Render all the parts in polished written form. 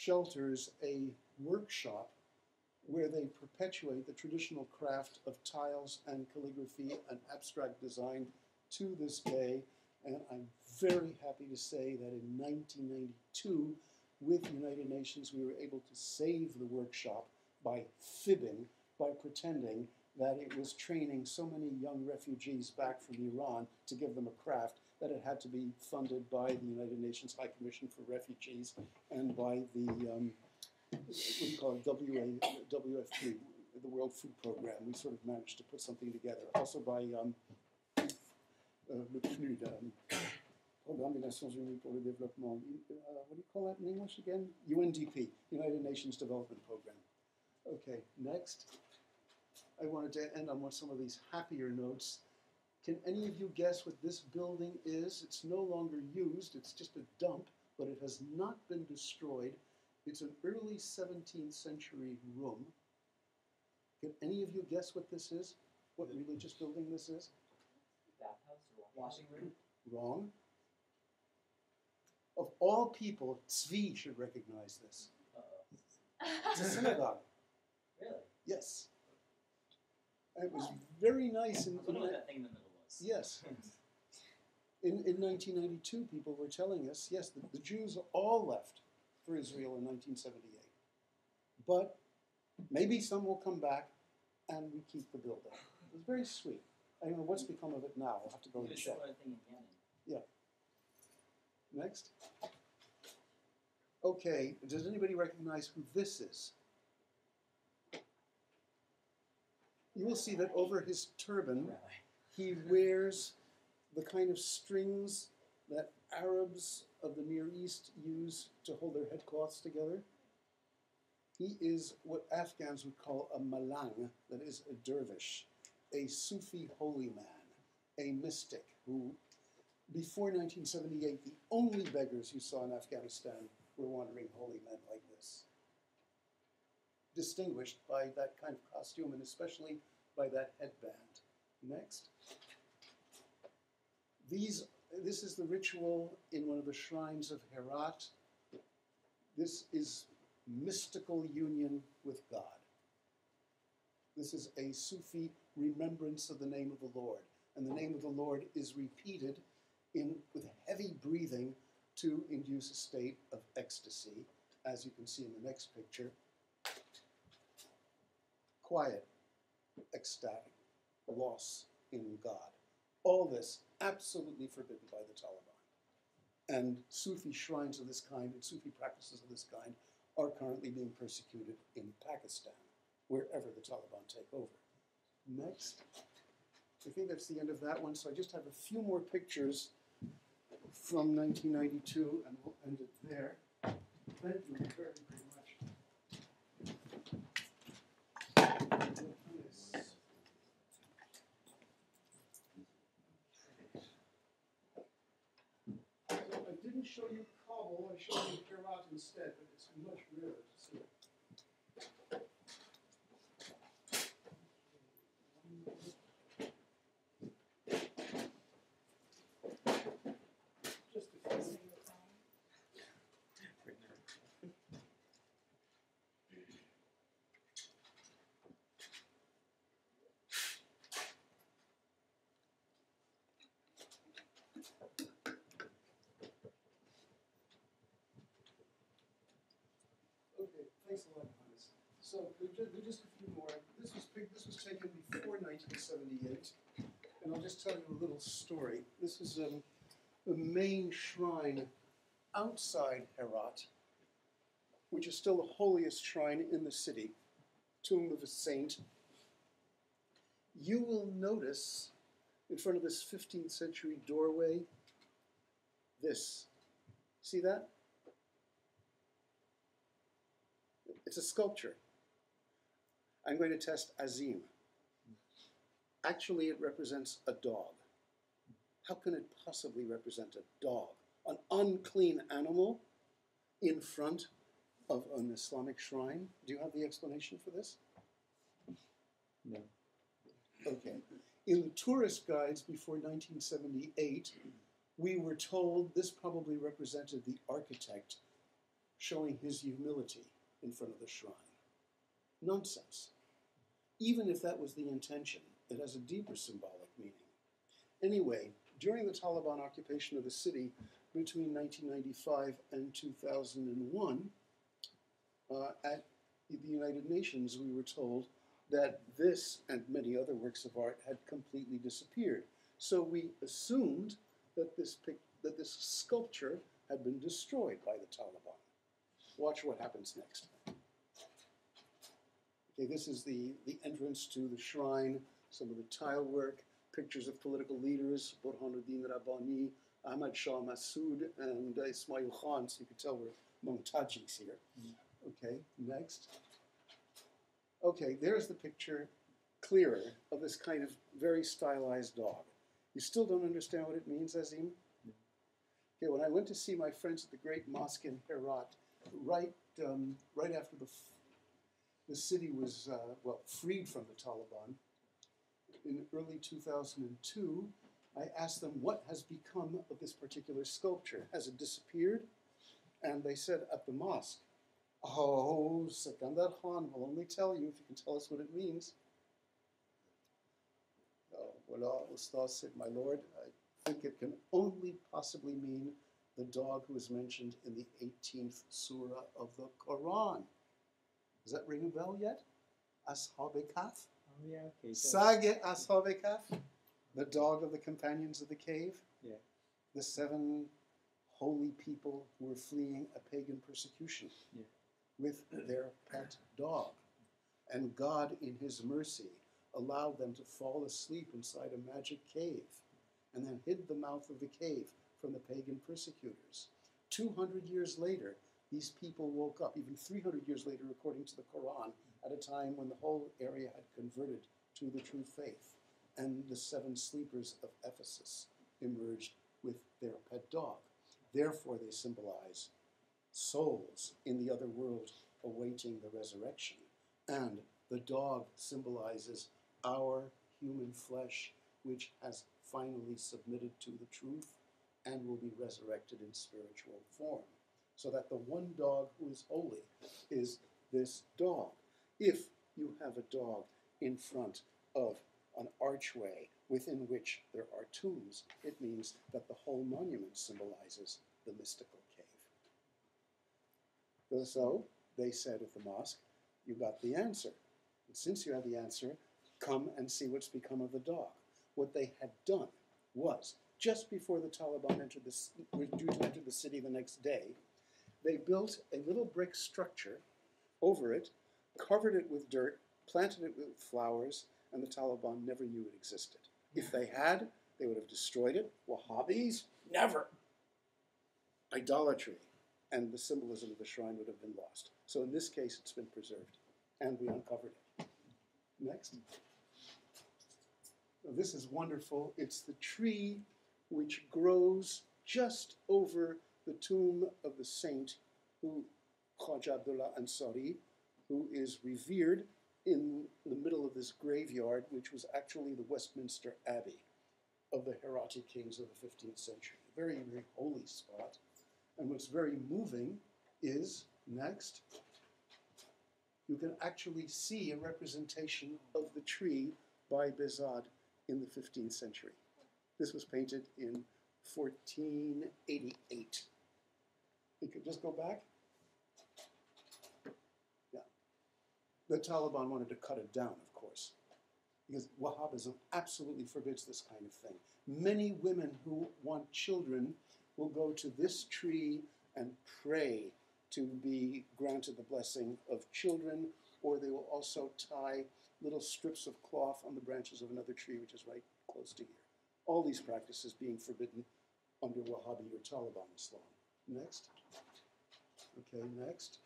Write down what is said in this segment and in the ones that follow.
shelters a workshop where they perpetuate the traditional craft of tiles and calligraphy and abstract design to this day. And I'm very happy to say that in 1992, with United Nations, we were able to save the workshop by fibbing, by pretending that it was training so many young refugees back from Iran to give them a craft that it had to be funded by the United Nations High Commission for Refugees and by the, what do you call it, WFP, the World Food Program. We sort of managed to put something together. Also by le PNUD, Programme des Nations Unies pour le Développement. What do you call that in English again? UNDP, United Nations Development Program. Okay, next. I wanted to end on some of these happier notes. Can any of you guess what this building is? It's no longer used, it's just a dump, but it has not been destroyed. It's an early 17th century room. Can any of you guess what this is? What religious building this is? Bathhouse or washing room? Wrong. Of all people, Tzvi should recognize this. It's a synagogue. Really? Yes. And it was very nice. I don't know what that thing in the middle was. Yes. In 1992, people were telling us, yes, the Jews all left for Israel in 1978. But maybe some will come back and we keep the building. It was very sweet. I don't know what's become of it now. I'll have to go and check. Similar thing in Yemen. Yeah. Next. Okay, does anybody recognize who this is? You will see that over his turban, he wears the kind of strings that Arabs of the Near East use to hold their headcloths together. He is what Afghans would call a malang, that is a dervish, a Sufi holy man, a mystic who, before 1978, the only beggars you saw in Afghanistan were wandering holy men like this, distinguished by that kind of costume and especially by that headband. Next. This is the ritual in one of the shrines of Herat. This is mystical union with God. This is a Sufi remembrance of the name of the Lord. And the name of the Lord is repeated with heavy breathing to induce a state of ecstasy, as you can see in the next picture. Quiet, ecstatic, loss in God. All this absolutely forbidden by the Taliban. And Sufi shrines of this kind and Sufi practices of this kind are currently being persecuted in Pakistan, wherever the Taliban take over. Next. I think that's the end of that one, so I just have a few more pictures from 1992, and we'll end it there. Thank you very, very much. So I didn't show you Kabul, I showed you Herat instead, but it's much rarer to see. Thanks a lot, Hannes. So just a few more. This was taken before 1978, and I'll just tell you a little story. This is the main shrine outside Herat, which is still the holiest shrine in the city, tomb of a saint. You will notice in front of this 15th century doorway this. See that? It's a sculpture. I'm going to test Azim. Actually, it represents a dog. How can it possibly represent a dog? An unclean animal in front of an Islamic shrine? Do you have the explanation for this? No. Okay. In the tourist guides before 1978, we were told this probably represented the architect showing his humility in front of the shrine. Nonsense. Even if that was the intention, it has a deeper symbolic meaning. Anyway, during the Taliban occupation of the city between 1995 and 2001, at the United Nations, we were told that this and many other works of art had completely disappeared. So we assumed that this sculpture had been destroyed by the Taliban. Watch what happens next. Okay, this is the entrance to the shrine, some of the tile work, pictures of political leaders, Burhanuddin Rabbani, Ahmad Shah Massoud, and Ismail Khan, so you can tell we're among Tajiks here. Okay, next. Okay, there's the picture, clearer, of this kind of very stylized dog. You still don't understand what it means, Azim? Okay, when I went to see my friends at the great mosque in Herat, right after the city was, freed from the Taliban, in early 2002, I asked them, what has become of this particular sculpture? Has it disappeared? And they said, at the mosque. Oh, Sikandar Khan will only tell you if you can tell us what it means. Wallah, Ustaz said, my lord, I think it can only possibly mean the dog who is mentioned in the 18th surah of the Quran. Does that ring a bell yet? Ashab-e Kahf? Oh, yeah, okay. Sage Ashab-e Kahf? The dog of the companions of the cave? Yeah. The 7 holy people who were fleeing a pagan persecution with their pet dog. And God, in his mercy, allowed them to fall asleep inside a magic cave and then hid the mouth of the cave from the pagan persecutors. 200 years later, these people woke up, even 300 years later, according to the Quran, at a time when the whole area had converted to the true faith. And the 7 sleepers of Ephesus emerged with their pet dog. Therefore, they symbolize souls in the other world awaiting the resurrection. And the dog symbolizes our human flesh, which has finally submitted to the truth and will be resurrected in spiritual form. So that the one dog who is holy is this dog. If you have a dog in front of an archway within which there are tombs, it means that the whole monument symbolizes the mystical cave. So, they said at the mosque, you got the answer. And since you have the answer, come and see what's become of the dog. What they had done was, just before the Taliban were due to enter the city the next day, they built a little brick structure over it, covered it with dirt, planted it with flowers, and the Taliban never knew it existed. If they had, they would have destroyed it. Wahhabis, never. Idolatry and the symbolism of the shrine would have been lost. So in this case, it's been preserved, and we uncovered it. Next. Now, this is wonderful. It's the tree which grows just over the tomb of the saint, Khwaja Abdullah Ansari, who is revered in the middle of this graveyard, which was actually the Westminster Abbey of the Herati kings of the 15th century. A very, very holy spot. And what's very moving is, next, you can actually see a representation of the tree by Bezad in the 15th century. This was painted in 1488. You could just go back. Yeah. The Taliban wanted to cut it down, of course, because Wahhabism absolutely forbids this kind of thing. Many women who want children will go to this tree and pray to be granted the blessing of children, or they will also tie little strips of cloth on the branches of another tree, which is right close to here. All these practices being forbidden under Wahhabi or Taliban Islam. Next. Okay, next.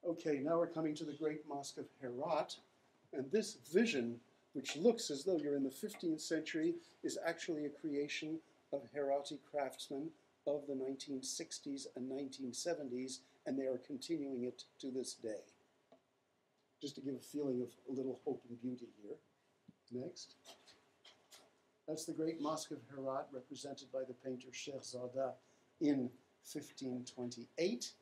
Okay, now we're coming to the great mosque of Herat, and this vision, which looks as though you're in the 15th century, is actually a creation of Herati craftsmen of the 1960s and 1970s, and they are continuing it to this day. Just to give a feeling of a little hope and beauty here. Next. That's the great Mosque of Herat, represented by the painter Sheikh Zada in 1528.